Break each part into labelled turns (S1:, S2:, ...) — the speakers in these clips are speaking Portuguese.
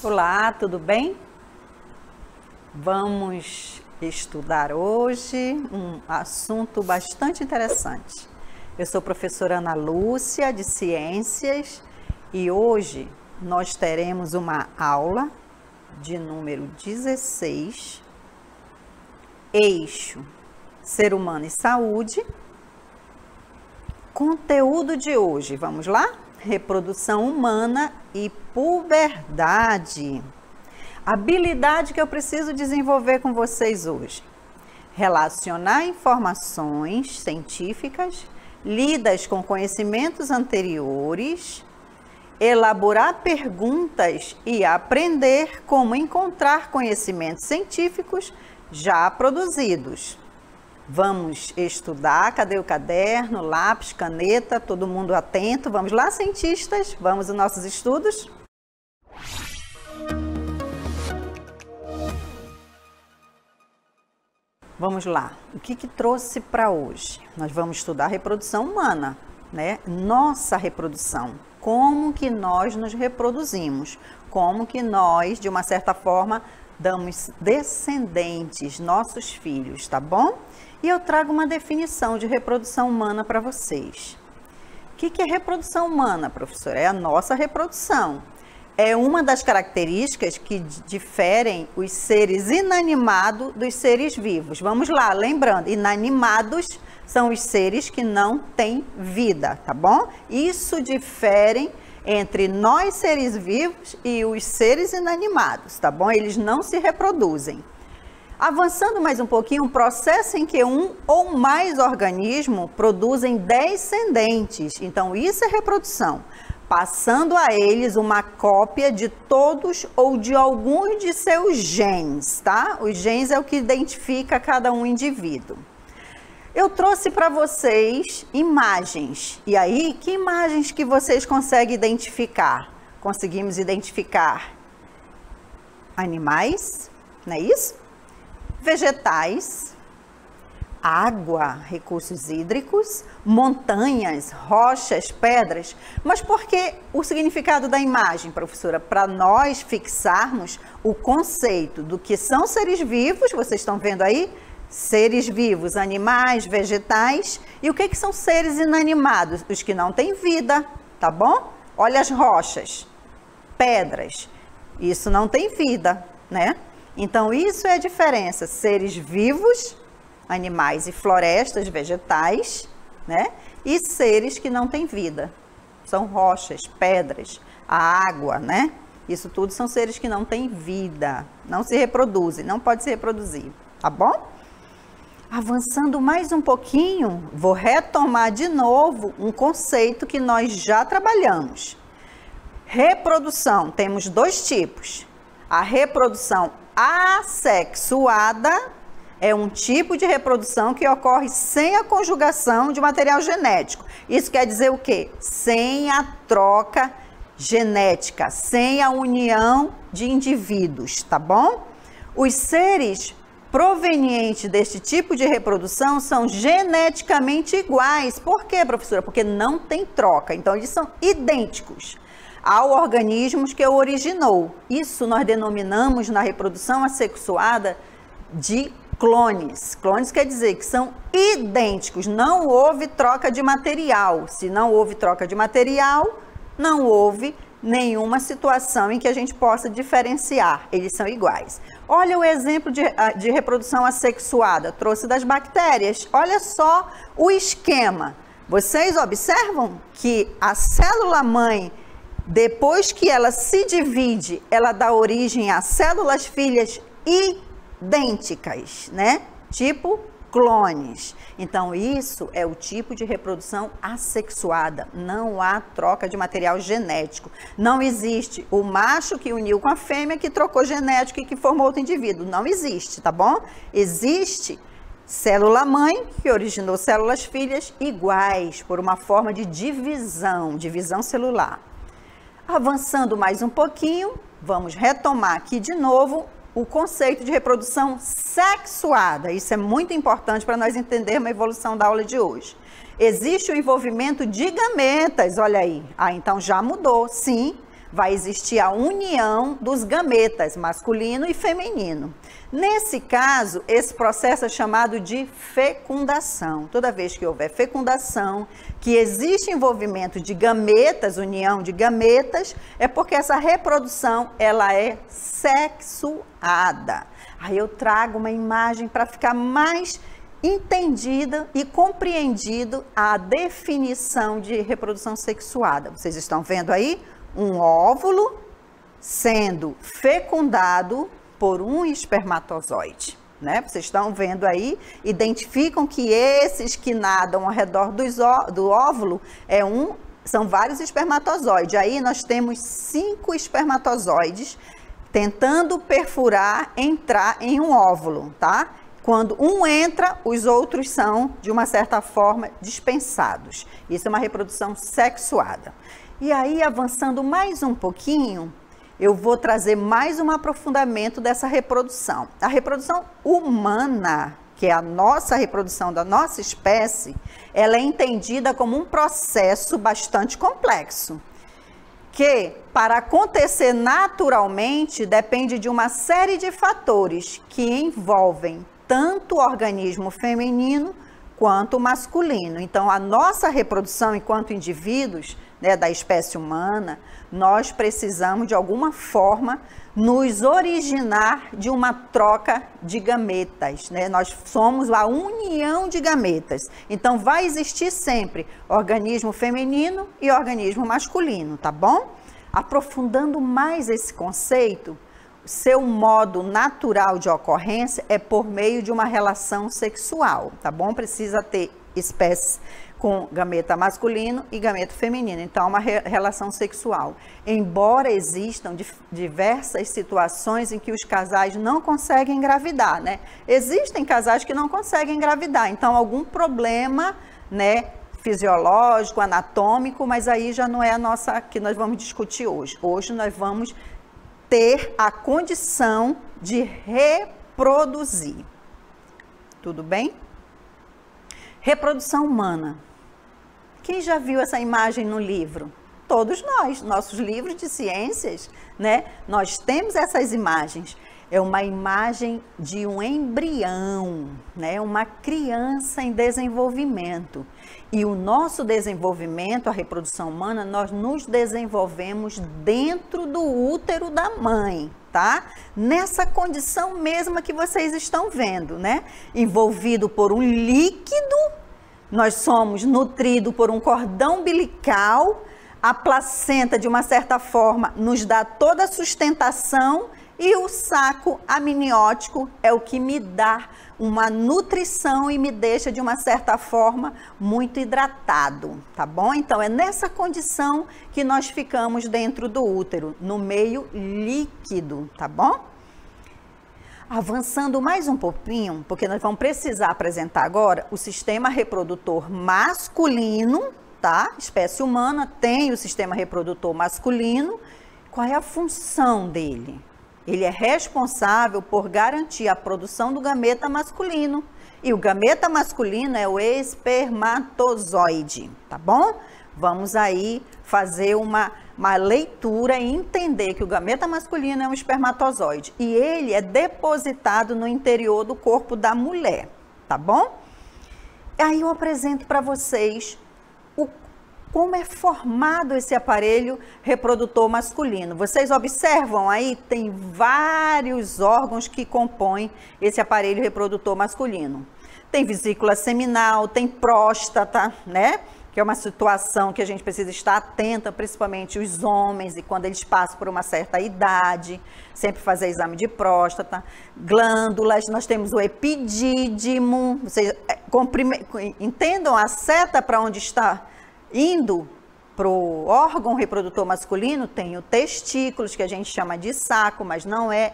S1: Olá, tudo bem? Vamos estudar hoje um assunto bastante interessante. Eu sou professora Ana Lúcia, de Ciências, e hoje nós teremos uma aula de número 16, Eixo Ser Humano e Saúde. Conteúdo de hoje, vamos lá? Reprodução humana e puberdade. Habilidade que eu preciso desenvolver com vocês hoje. Relacionar informações científicas lidas com conhecimentos anteriores, elaborar perguntas e aprender como encontrar conhecimentos científicos já produzidos. Vamos estudar, cadê o caderno, lápis, caneta, todo mundo atento? Vamos lá, cientistas? Vamos aos nossos estudos? Vamos lá, o que trouxe para hoje? Nós vamos estudar a reprodução humana, né? Nossa reprodução, como que nós nos reproduzimos, como que nós, de uma certa forma, damos descendentes, nossos filhos, tá bom? E eu trago uma definição de reprodução humana para vocês. O que é reprodução humana, professora? É a nossa reprodução. É uma das características que diferem os seres inanimados dos seres vivos. Vamos lá, lembrando, inanimados são os seres que não têm vida, tá bom? Isso difere entre nós seres vivos e os seres inanimados, tá bom? Eles não se reproduzem. Avançando mais um pouquinho, um processo em que um ou mais organismos produzem descendentes. Então, isso é reprodução. Passando a eles uma cópia de todos ou de alguns de seus genes, tá? Os genes é o que identifica cada um indivíduo. Eu trouxe para vocês imagens. E aí, que imagens que vocês conseguem identificar? Conseguimos identificar animais, não é isso? Vegetais, água, recursos hídricos, montanhas, rochas, pedras. Mas por que o significado da imagem, professora? Para nós fixarmos o conceito do que são seres vivos, vocês estão vendo aí? Seres vivos, animais, vegetais. E o que são seres inanimados? Os que não têm vida, tá bom? Olha as rochas, pedras. Isso não tem vida, né? Então, isso é a diferença. Seres vivos, animais e florestas, vegetais, né? E seres que não têm vida. São rochas, pedras, a água, né? Isso tudo são seres que não têm vida, não se reproduzem, não pode se reproduzir, tá bom? Avançando mais um pouquinho, vou retomar de novo um conceito que nós já trabalhamos. Reprodução, temos dois tipos. A reprodução assexuada é um tipo de reprodução que ocorre sem a conjugação de material genético. Isso quer dizer o quê? Sem a troca genética, sem a união de indivíduos, tá bom? Os seres provenientes deste tipo de reprodução são geneticamente iguais. Por quê, professora? Porque não tem troca, então eles são idênticos ao organismo que o originou. Isso nós denominamos na reprodução assexuada de clones. Clones quer dizer que são idênticos, não houve troca de material. Se não houve troca de material, não houve nenhuma situação em que a gente possa diferenciar. Eles são iguais. Olha o exemplo de reprodução assexuada, trouxe das bactérias. Olha só o esquema. Vocês observam que a célula-mãe, depois que ela se divide, ela dá origem a células filhas idênticas, né? Tipo clones. Então, isso é o tipo de reprodução assexuada. Não há troca de material genético. Não existe o macho que uniu com a fêmea que trocou genético e que formou outro indivíduo. Não existe, tá bom? Existe célula-mãe que originou células filhas iguais por uma forma de divisão celular. Avançando mais um pouquinho, vamos retomar aqui de novo o conceito de reprodução sexuada. Isso é muito importante para nós entendermos a evolução da aula de hoje. Existe o envolvimento de gametas, olha aí. Ah, então já mudou, sim. vai existir a união dos gametas, masculino e feminino. Nesse caso, esse processo é chamado de fecundação. Toda vez que houver fecundação, que existe envolvimento de gametas, união de gametas, é porque essa reprodução, ela é sexuada. Aí eu trago uma imagem para ficar mais entendida e compreendido a definição de reprodução sexuada. Vocês estão vendo aí um óvulo sendo fecundado por um espermatozoide, né? Vocês estão vendo aí, identificam que esses que nadam ao redor do óvulo são vários espermatozoides. Aí nós temos 5 espermatozoides tentando perfurar, entrar em um óvulo, tá? Quando um entra, os outros são, de uma certa forma, dispensados. Isso é uma reprodução sexuada. E aí, avançando mais um pouquinho, eu vou trazer mais um aprofundamento dessa reprodução. A reprodução humana, que é a nossa reprodução da nossa espécie, ela é entendida como um processo bastante complexo, que, para acontecer naturalmente, depende de uma série de fatores que envolvem tanto o organismo feminino quanto o masculino. Então, a nossa reprodução enquanto indivíduos, né, da espécie humana, nós precisamos, de alguma forma, nos originar de uma troca de gametas, né? Nós somos a união de gametas. Então, vai existir sempre organismo feminino e organismo masculino, tá bom? Aprofundando mais esse conceito, seu modo natural de ocorrência é por meio de uma relação sexual, tá bom? Precisa ter espécies com gameta masculino e gameta feminino, então uma relação sexual. Embora existam diversas situações em que os casais não conseguem engravidar, né? Existem casais que não conseguem engravidar, então algum problema, né, fisiológico, anatômico, mas aí já não é a nossa que nós vamos discutir hoje. Hoje nós vamos ter a condição de reproduzir. Tudo bem? Reprodução humana. Quem já viu essa imagem no livro? Todos nós, nossos livros de ciências, né? Nós temos essas imagens. É uma imagem de um embrião, né? Uma criança em desenvolvimento. E o nosso desenvolvimento, a reprodução humana, nós nos desenvolvemos dentro do útero da mãe, tá? Nessa condição mesma que vocês estão vendo, né? Envolvido por um líquido, nós somos nutridos por um cordão umbilical, a placenta, de uma certa forma, nos dá toda a sustentação e o saco amniótico é o que me dá uma nutrição e me deixa, de uma certa forma, muito hidratado, tá bom? Então, é nessa condição que nós ficamos dentro do útero, no meio líquido, tá bom? Avançando mais um pouquinho, porque nós vamos precisar apresentar agora o sistema reprodutor masculino, tá? Espécie humana tem o sistema reprodutor masculino. Qual é a função dele? Ele é responsável por garantir a produção do gameta masculino. E o gameta masculino é o espermatozoide, tá bom? Vamos aí fazer uma leitura e entender que o gameta masculino é um espermatozoide. E ele é depositado no interior do corpo da mulher, tá bom? Aí eu apresento para vocês como é formado esse aparelho reprodutor masculino. Vocês observam aí, tem vários órgãos que compõem esse aparelho reprodutor masculino. Tem vesícula seminal, tem próstata, né? Que é uma situação que a gente precisa estar atenta, principalmente os homens, e quando eles passam por uma certa idade, sempre fazer exame de próstata. Glândulas, nós temos o epidídimo, vocês entendam a seta para onde está indo para o órgão reprodutor masculino. Tem o testículos, que a gente chama de saco, mas não é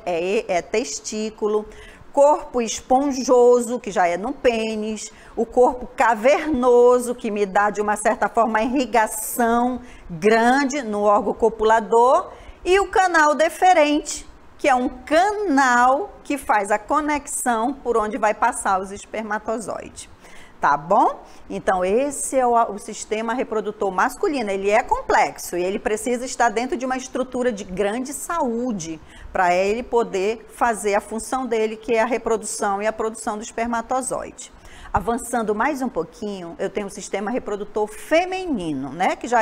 S1: testículo. Corpo esponjoso, que já é no pênis. O corpo cavernoso, que me dá, de uma certa forma, irrigação grande no órgão copulador. E o canal deferente, que é um canal que faz a conexão por onde vai passar os espermatozoides. Tá bom? Então, esse é o sistema reprodutor masculino. Ele é complexo e ele precisa estar dentro de uma estrutura de grande saúde para ele poder fazer a função dele, que é a reprodução e a produção do espermatozoide. Avançando mais um pouquinho, eu tenho o sistema reprodutor feminino, né? Que já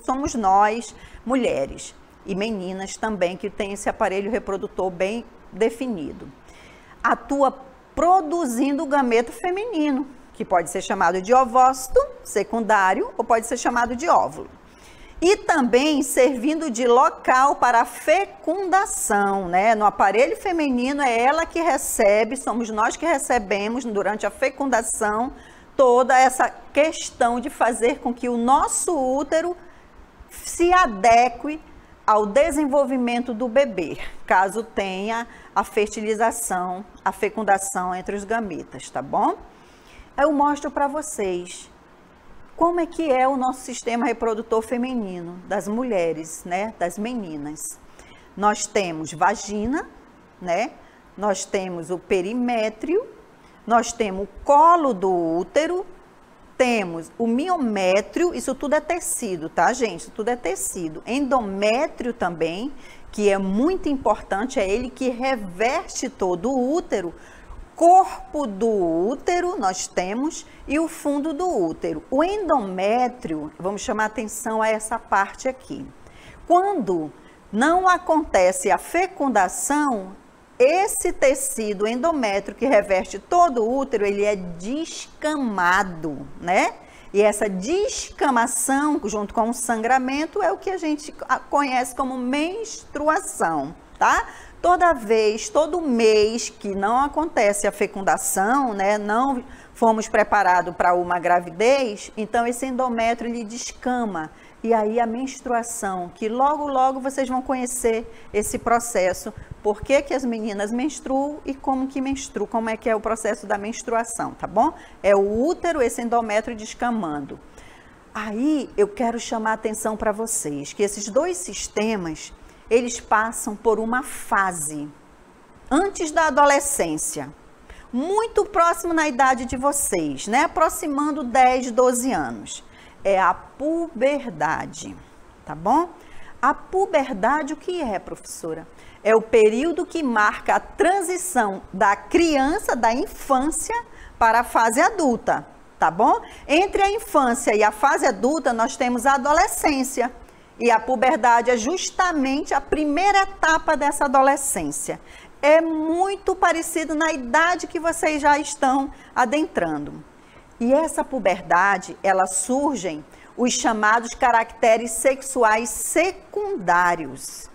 S1: somos nós, mulheres, e meninas também, que tem esse aparelho reprodutor bem definido. Atua produzindo o gameto feminino, que pode ser chamado de ovócito secundário ou pode ser chamado de óvulo. E também servindo de local para a fecundação, né? No aparelho feminino é ela que recebe, somos nós que recebemos durante a fecundação toda essa questão de fazer com que o nosso útero se adeque ao desenvolvimento do bebê, caso tenha a fertilização, a fecundação entre os gametas, tá bom? Eu mostro para vocês como é que é o nosso sistema reprodutor feminino, das mulheres, né, das meninas. Nós temos vagina, né, nós temos o perimétrio, nós temos o colo do útero, temos o miométrio, isso tudo é tecido, tá, gente? Isso tudo é tecido. Endométrio também, que é muito importante, é ele que reveste todo o útero. Corpo do útero nós temos e o fundo do útero. O endométrio, vamos chamar atenção a essa parte aqui. Quando não acontece a fecundação, esse tecido endométrio que reveste todo o útero, ele é descamado, né? E essa descamação, junto com o sangramento, é o que a gente conhece como menstruação, tá? Toda vez, todo mês que não acontece a fecundação, né, não fomos preparados para uma gravidez, então esse endométrio ele descama. E aí a menstruação, que logo, logo vocês vão conhecer esse processo, por que que as meninas menstruam e como que menstruam, como é que é o processo da menstruação, tá bom? É o útero, esse endométrio descamando. Aí eu quero chamar a atenção para vocês, que esses dois sistemas, eles passam por uma fase antes da adolescência, muito próximo na idade de vocês, né? Aproximando 10, 12 anos. É a puberdade, tá bom? A puberdade, o que é, professora? É o período que marca a transição da criança, da infância, para a fase adulta, tá bom? Entre a infância e a fase adulta, nós temos a adolescência. E a puberdade é justamente a primeira etapa dessa adolescência. É muito parecido na idade que vocês já estão adentrando. E essa puberdade, ela surgem os chamados caracteres sexuais secundários.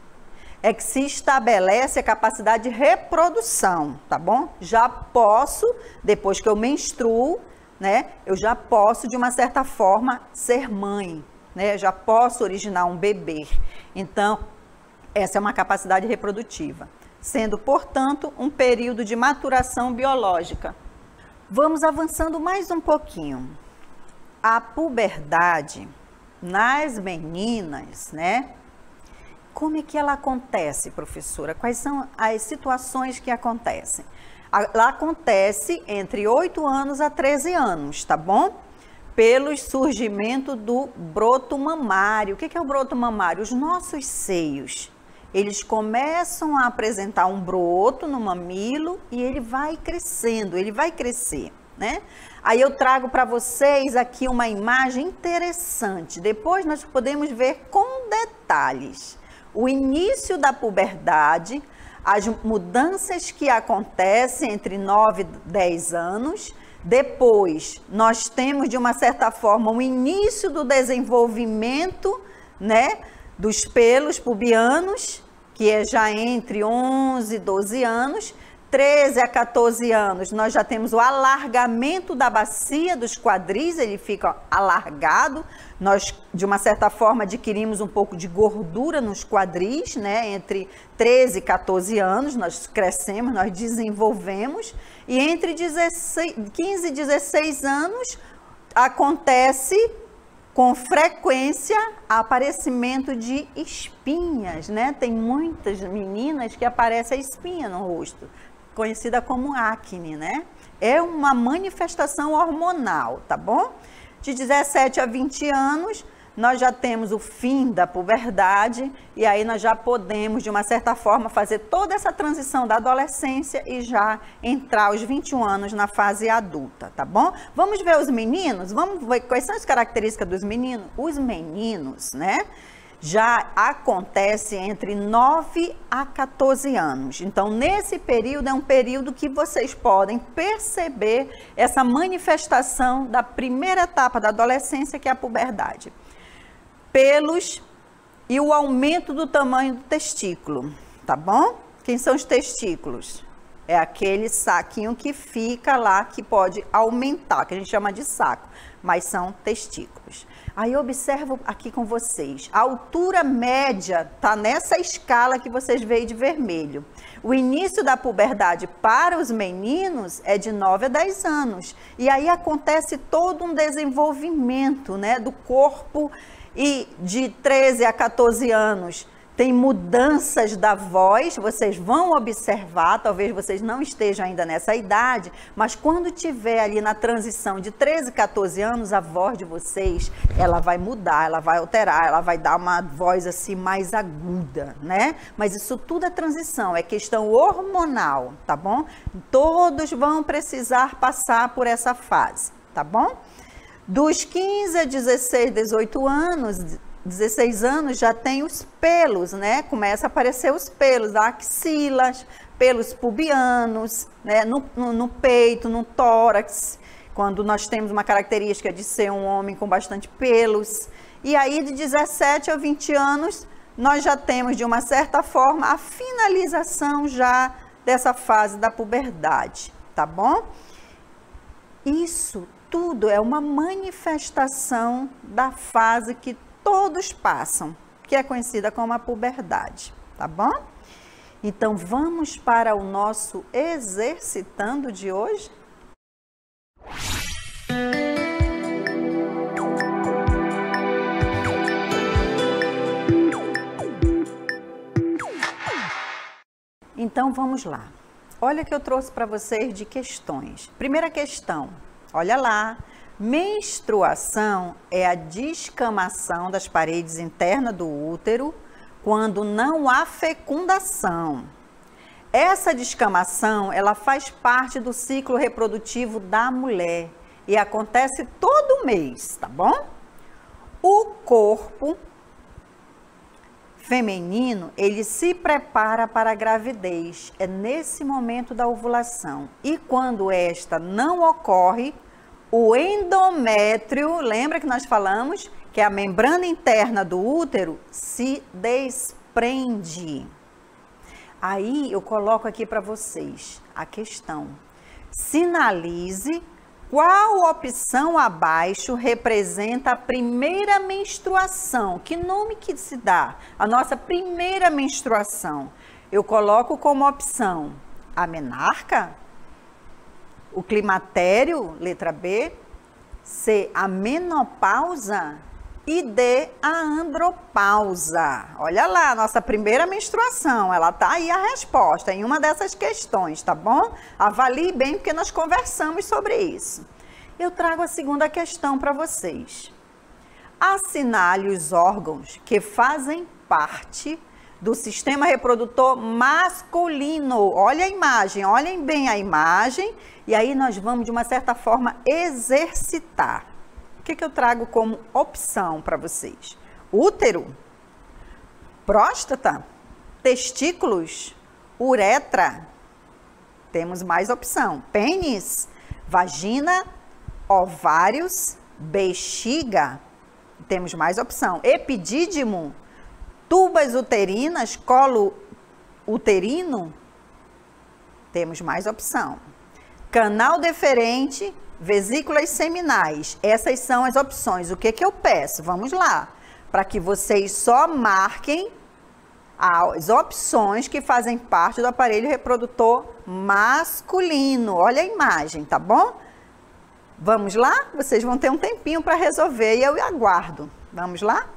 S1: É que se estabelece a capacidade de reprodução, tá bom? Já posso, depois que eu menstruo, né, eu já posso, de uma certa forma, ser mãe, né? Já posso originar um bebê. Então, essa é uma capacidade reprodutiva, sendo, portanto, um período de maturação biológica. Vamos avançando mais um pouquinho. A puberdade nas meninas, né? Como é que ela acontece, professora? Quais são as situações que acontecem? Ela acontece entre 8 anos a 13 anos, tá bom? Pelo surgimento do broto mamário. O que é o broto mamário? Os nossos seios. Eles começam a apresentar um broto no mamilo e ele vai crescendo, ele vai crescer, né? Aí eu trago para vocês aqui uma imagem interessante. Depois nós podemos ver com detalhes o início da puberdade, as mudanças que acontecem entre 9 e 10 anos. Depois nós temos, de uma certa forma, o início do desenvolvimento, né, dos pelos pubianos, que é já entre 11 e 12 anos, 13 a 14 anos, nós já temos o alargamento da bacia dos quadris, ele fica alargado, nós, de uma certa forma, adquirimos um pouco de gordura nos quadris, né, entre 13 e 14 anos, nós crescemos, nós desenvolvemos, e entre 15 e 16 anos, acontece com frequência aparecimento de espinhas, né? Tem muitas meninas que aparece a espinha no rosto. conhecida como acne, né? É uma manifestação hormonal, tá bom? De 17 a 20 anos, nós já temos o fim da puberdade e aí nós já podemos, de uma certa forma, fazer toda essa transição da adolescência e já entrar aos 21 anos na fase adulta, tá bom? Vamos ver os meninos? Vamos ver quais são as características dos meninos? Os meninos, né? Já acontece entre 9 a 14 anos. Então, nesse período, é um período que vocês podem perceber essa manifestação da primeira etapa da adolescência, que é a puberdade. Pelos e o aumento do tamanho do testículo, tá bom? Quem são os testículos? É aquele saquinho que fica lá, que pode aumentar, que a gente chama de saco, mas são testículos. Aí observo aqui com vocês, a altura média tá nessa escala que vocês veem de vermelho. O início da puberdade para os meninos é de 9 a 10 anos. E aí acontece todo um desenvolvimento, né, do corpo, e de 13 a 14 anos tem mudanças da voz, vocês vão observar, talvez vocês não estejam ainda nessa idade, mas quando tiver ali na transição de 13 a 14 anos, a voz de vocês, ela vai mudar, ela vai alterar, ela vai dar uma voz assim mais aguda, né? Mas isso tudo é transição, é questão hormonal, tá bom? Todos vão precisar passar por essa fase, tá bom? Dos 15 a 16, 18 anos, 16 anos já tem os pelos, né? Começa a aparecer os pelos, axilas, pelos pubianos, né? No peito, no tórax, quando nós temos uma característica de ser um homem com bastante pelos. E aí de 17 a 20 anos, nós já temos de uma certa forma a finalização já dessa fase da puberdade, tá bom? Isso tudo é uma manifestação da fase que todos passam, que é conhecida como a puberdade, tá bom? Então, vamos para o nosso exercitando de hoje? Então, vamos lá. Olha que eu trouxe para vocês de questões. Primeira questão, olha lá. Menstruação é a descamação das paredes internas do útero quando não há fecundação. Essa descamação, ela faz parte do ciclo reprodutivo da mulher e acontece todo mês, tá bom? O corpo feminino, ele se prepara para a gravidez, é nesse momento da ovulação. E quando esta não ocorre, o endométrio, lembra que nós falamos que a membrana interna do útero se desprende. Aí eu coloco aqui para vocês a questão. Sinalize qual opção abaixo representa a primeira menstruação. Que nome que se dá? A nossa primeira menstruação. Eu coloco como opção a menarca, o climatério, letra B, C, a menopausa e D, a andropausa. Olha lá, nossa primeira menstruação, ela tá aí a resposta em uma dessas questões, tá bom? Avalie bem porque nós conversamos sobre isso. Eu trago a segunda questão para vocês. Assinale os órgãos que fazem parte do sistema reprodutor masculino. Olha a imagem, olhem bem a imagem. E aí nós vamos, de uma certa forma, exercitar. O que eu trago como opção para vocês? Útero, próstata, testículos, uretra. Temos mais opção. Pênis, vagina, ovários, bexiga. Temos mais opção. Epidídimo, tubas uterinas, colo uterino. Temos mais opção. Canal deferente, vesículas seminais. Essas são as opções. O que eu peço? Vamos lá. Para que vocês só marquem as opções que fazem parte do aparelho reprodutor masculino. Olha a imagem, tá bom? Vamos lá? Vocês vão ter um tempinho para resolver e eu aguardo. Vamos lá?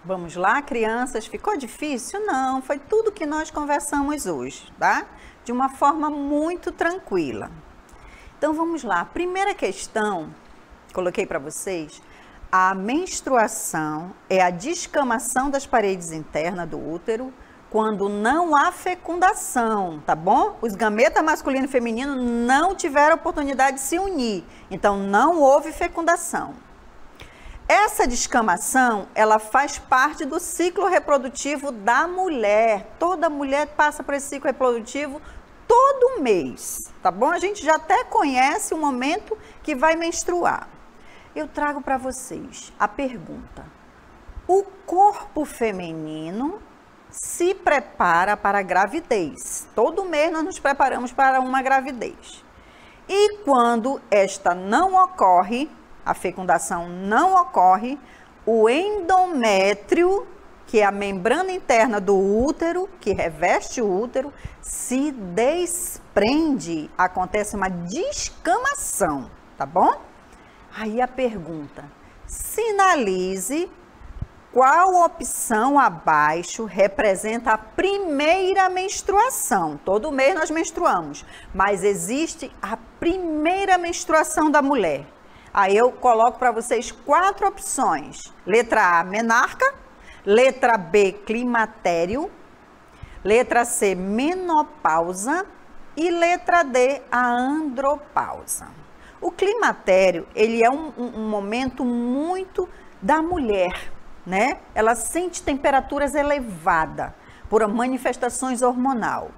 S1: Vamos lá, crianças? Ficou difícil? Não, foi tudo que nós conversamos hoje, tá? De uma forma muito tranquila. Então, vamos lá. Primeira questão, coloquei para vocês. A menstruação é a descamação das paredes internas do útero quando não há fecundação, tá bom? Os gametas masculino e feminino não tiveram oportunidade de se unir, então não houve fecundação. Essa descamação, ela faz parte do ciclo reprodutivo da mulher. Toda mulher passa por esse ciclo reprodutivo todo mês, tá bom? A gente já até conhece o momento que vai menstruar. Eu trago para vocês a pergunta: o corpo feminino se prepara para a gravidez. Todo mês nós nos preparamos para uma gravidez. E quando esta não ocorre, a fecundação não ocorre, o endométrio, que é a membrana interna do útero, que reveste o útero, se desprende, acontece uma descamação, tá bom? Aí a pergunta: sinalize qual opção abaixo representa a primeira menstruação. Todo mês nós menstruamos, mas existe a primeira menstruação da mulher. Aí eu coloco para vocês 4 opções. Letra A, menarca. Letra B, climatério. Letra C, menopausa. E letra D, a andropausa. O climatério, ele é um momento muito da mulher, né? Ela sente temperaturas elevadas por manifestações hormonal.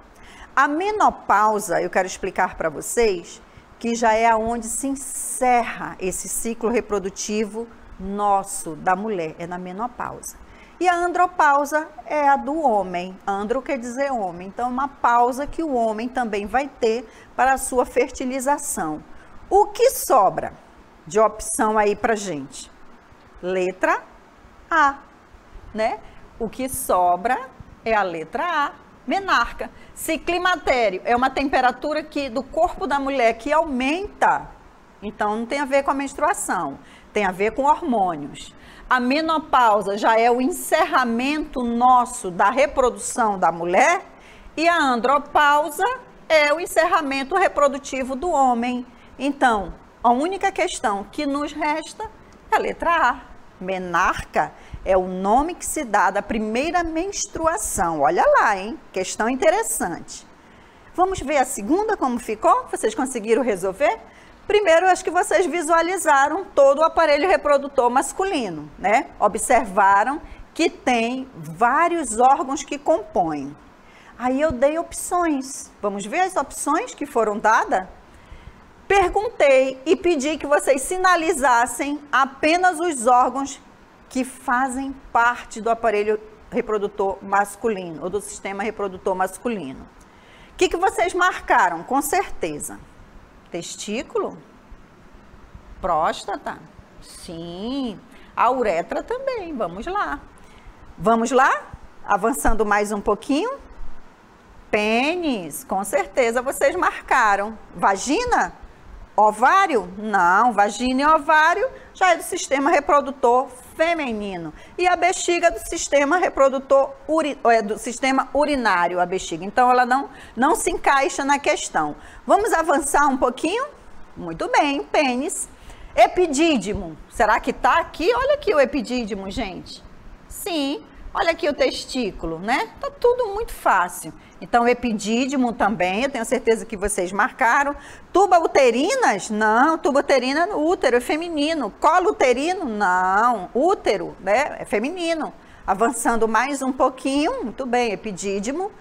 S1: A menopausa, eu quero explicar para vocês, que já é onde se encerra esse ciclo reprodutivo nosso, da mulher, é na menopausa. E a andropausa é a do homem. Andro quer dizer homem, então é uma pausa que o homem também vai ter para a sua fertilização. O que sobra de opção aí pra gente? Letra A, né? O que sobra é a letra A, menarca. Se climatério é uma temperatura do corpo da mulher que aumenta, então não tem a ver com a menstruação, tem a ver com hormônios. A menopausa já é o encerramento nosso da reprodução da mulher e a andropausa é o encerramento reprodutivo do homem. Então, a única questão que nos resta é a letra A. Menarca é o nome que se dá da primeira menstruação. Olha lá, hein? Questão interessante. Vamos ver a segunda como ficou? Vocês conseguiram resolver? Primeiro, acho que vocês visualizaram todo o aparelho reprodutor masculino, né? Observaram que tem vários órgãos que compõem. Aí eu dei opções. Vamos ver as opções que foram dadas? Perguntei e pedi que vocês sinalizassem apenas os órgãos que fazem parte do aparelho reprodutor masculino, ou do sistema reprodutor masculino. O que vocês marcaram? Com certeza. Testículo? Próstata? Sim. A uretra também. Vamos lá. Vamos lá? Avançando mais um pouquinho. Pênis? Com certeza vocês marcaram. Vagina? Ovário? Não, vagina e ovário já é do sistema reprodutor feminino. E a bexiga do sistema reprodutor, do sistema urinário, a bexiga. Então, ela não se encaixa na questão. Vamos avançar um pouquinho? Muito bem, pênis. Epidídimo, será que tá aqui? Olha aqui o epidídimo, gente. Sim, olha aqui o testículo, né? Tá tudo muito fácil. Então, epidídimo também, eu tenho certeza que vocês marcaram. Tuba uterinas? Não, tuba uterina no útero, é feminino. Colo uterino? Não, útero, né? É feminino. Avançando mais um pouquinho, muito bem, epidídimo.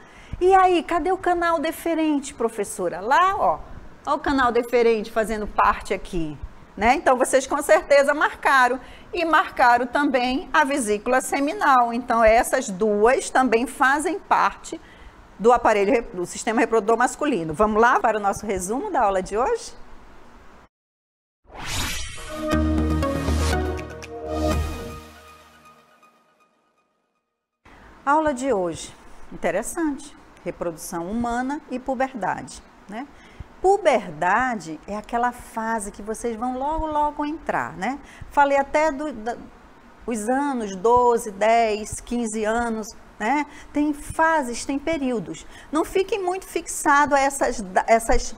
S1: E aí, cadê o canal deferente, professora? Lá, ó, ó o canal deferente fazendo parte aqui, né? Então, vocês com certeza marcaram. E marcaram também a vesícula seminal. Então, essas duas também fazem parte do aparelho do sistema reprodutor masculino. Vamos lá para o nosso resumo da aula de hoje? Aula de hoje, interessante, reprodução humana e puberdade, né? Puberdade é aquela fase que vocês vão logo entrar, né? Falei até os anos 12, 10, 15 anos, né? Tem fases, tem períodos. Não fiquem muito fixados a essas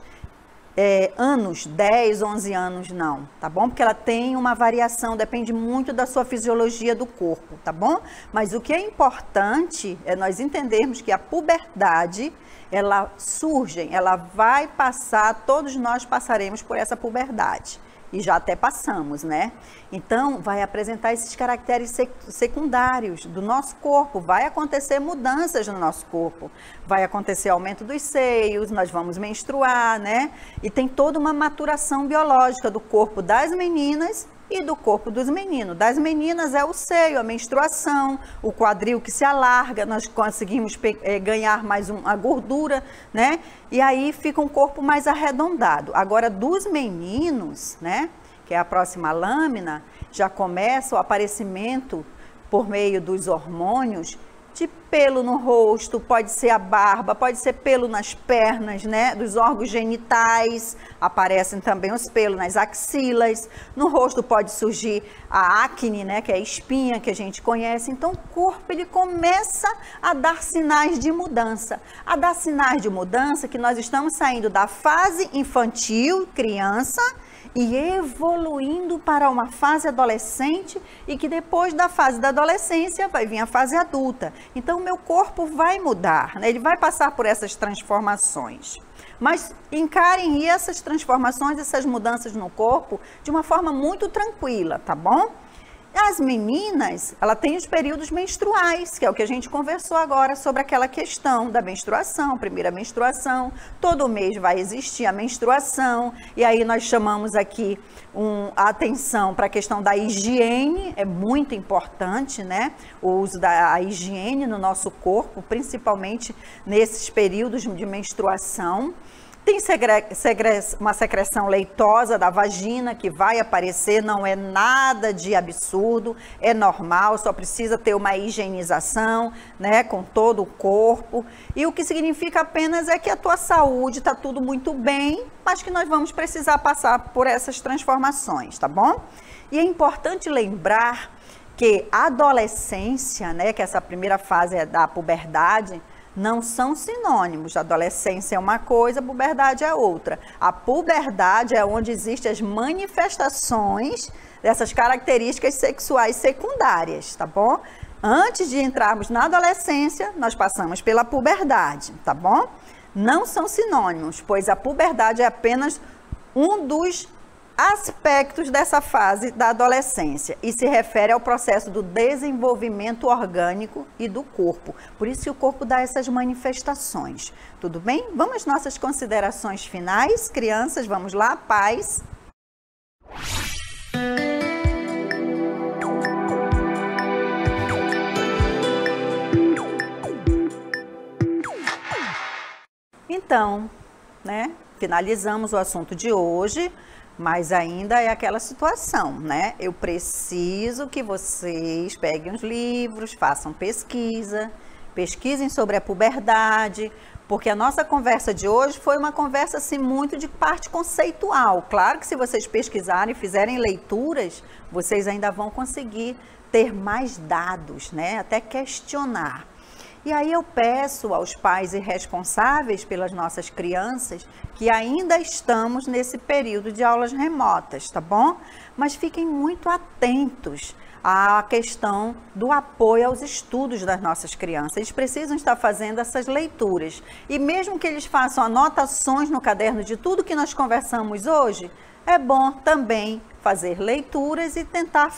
S1: anos, 10, 11 anos, não, tá bom? Porque ela tem uma variação, depende muito da sua fisiologia do corpo, tá bom? Mas o que é importante é nós entendermos que a puberdade, ela surge, ela vai passar, todos nós passaremos por essa puberdade. E já até passamos, né? Então, vai apresentar esses caracteres secundários do nosso corpo, vai acontecer mudanças no nosso corpo, vai acontecer aumento dos seios, nós vamos menstruar, né? E tem toda uma maturação biológica do corpo das meninas e do corpo dos meninos. Das meninas é o seio, a menstruação, o quadril que se alarga, nós conseguimos ganhar mais a gordura, né? E aí fica um corpo mais arredondado. Agora, dos meninos, né? Que é a próxima lâmina, já começa o aparecimento por meio dos hormônios de pelo no rosto, pode ser a barba, pode ser pelo nas pernas, né? Dos órgãos genitais, aparecem também os pelos nas axilas, no rosto pode surgir a acne, né? Que é a espinha que a gente conhece. Então, o corpo, ele começa a dar sinais de mudança. A dar sinais de mudança que nós estamos saindo da fase infantil, criança, e evoluindo para uma fase adolescente e que depois da fase da adolescência vai vir a fase adulta. Então, o meu corpo vai mudar, né? Ele vai passar por essas transformações. Mas encarem essas transformações, essas mudanças no corpo de uma forma muito tranquila, tá bom? As meninas, ela tem os períodos menstruais, que é o que a gente conversou agora sobre aquela questão da menstruação, primeira menstruação, todo mês vai existir a menstruação, e aí nós chamamos aqui a atenção para a questão da higiene, é muito importante, né? O uso da higiene no nosso corpo, principalmente nesses períodos de menstruação. Tem uma secreção leitosa da vagina que vai aparecer, não é nada de absurdo, é normal, só precisa ter uma higienização, né, com todo o corpo. E o que significa apenas é que a tua saúde está tudo muito bem, mas que nós vamos precisar passar por essas transformações, tá bom? E é importante lembrar que a adolescência, né, que essa primeira fase é da puberdade, não são sinônimos. A adolescência é uma coisa, a puberdade é outra. A puberdade é onde existem as manifestações dessas características sexuais secundárias, tá bom? Antes de entrarmos na adolescência, nós passamos pela puberdade, tá bom? Não são sinônimos, pois a puberdade é apenas um dos aspectos dessa fase da adolescência e se refere ao processo do desenvolvimento orgânico e do corpo. Por isso que o corpo dá essas manifestações. Tudo bem? Vamos às nossas considerações finais, crianças, vamos lá, pais. Então, né, finalizamos o assunto de hoje. Mas ainda é aquela situação, né? Eu preciso que vocês peguem os livros, façam pesquisem sobre a puberdade, porque a nossa conversa de hoje foi uma conversa assim muito de parte conceitual. Claro que se vocês pesquisarem e fizerem leituras, vocês ainda vão conseguir ter mais dados, né? Até questionar. E aí eu peço aos pais e responsáveis pelas nossas crianças que ainda estamos nesse período de aulas remotas, tá bom? Mas fiquem muito atentos à questão do apoio aos estudos das nossas crianças. Eles precisam estar fazendo essas leituras. E mesmo que eles façam anotações no caderno de tudo que nós conversamos hoje, é bom também fazer leituras e tentar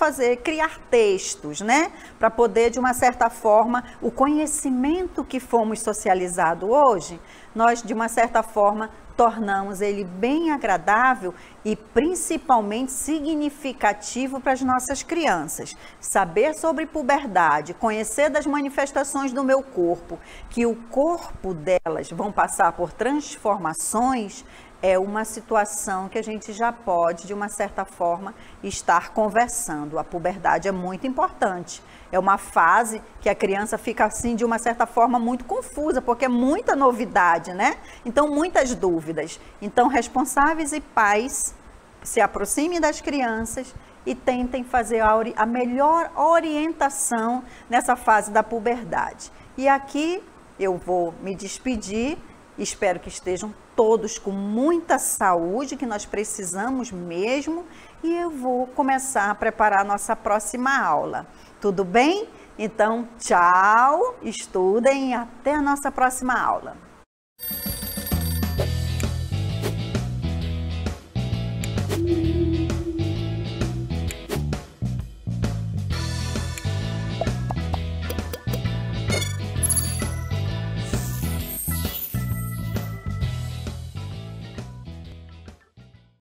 S1: criar textos, né? Para poder, de uma certa forma, o conhecimento que fomos socializados hoje, nós, de uma certa forma, tornamos ele bem agradável e principalmente significativo para as nossas crianças. Saber sobre puberdade, conhecer das manifestações do meu corpo, que o corpo delas vão passar por transformações, é uma situação que a gente já pode, de uma certa forma, estar conversando. A puberdade é muito importante. É uma fase que a criança fica assim, de uma certa forma, muito confusa, porque é muita novidade, né? Então, muitas dúvidas. Então, responsáveis e pais, se aproximem das crianças e tentem fazer a melhor orientação nessa fase da puberdade. E aqui eu vou me despedir, espero que estejam todos com muita saúde, que nós precisamos mesmo, e eu vou começar a preparar a nossa próxima aula. Tudo bem? Então, tchau, estudem e até a nossa próxima aula.